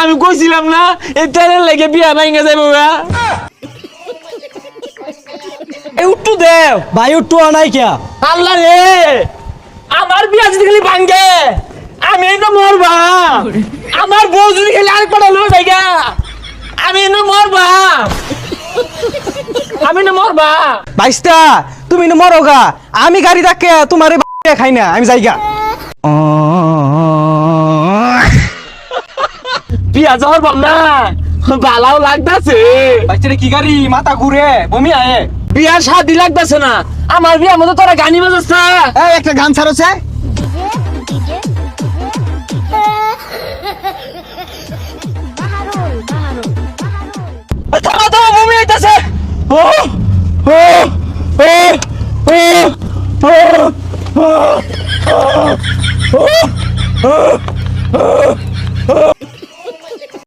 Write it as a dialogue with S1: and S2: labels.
S1: আমি কইছিলাম না এই ট্রেনের লেগে বিয়া ভাঙা যাইব গা এই উঠু দেও
S2: ভাই উঠু আনাই কিয়া
S1: আল্লাহ রে আমার বিয়া যদি খালি ভাঙে আমি না মরবা আমার বউ যদি খালি আরেক পাটা লয়ে যাইগা আমি না মরবা আমি না মরবা
S2: বাইস্তা তুমি না মরোগা আমি গাড়ি ডাকে তোমারে খাই না আমি যাইগা
S1: বিয়া যাওয়ার ভাব না ভালাও লাগতাছে
S2: বাইস্তা কি গাড়ি মাথা ঘুরে বমি আয়ে
S1: বিয়ার শাদি লাগতাছে না আমার বিয়ার মধ্যে তোরা গানি বাজাস না
S2: এই একটা গান ছাড়ছে
S1: থামা থামা বমি আইতাছে ও ও ও ও ও ও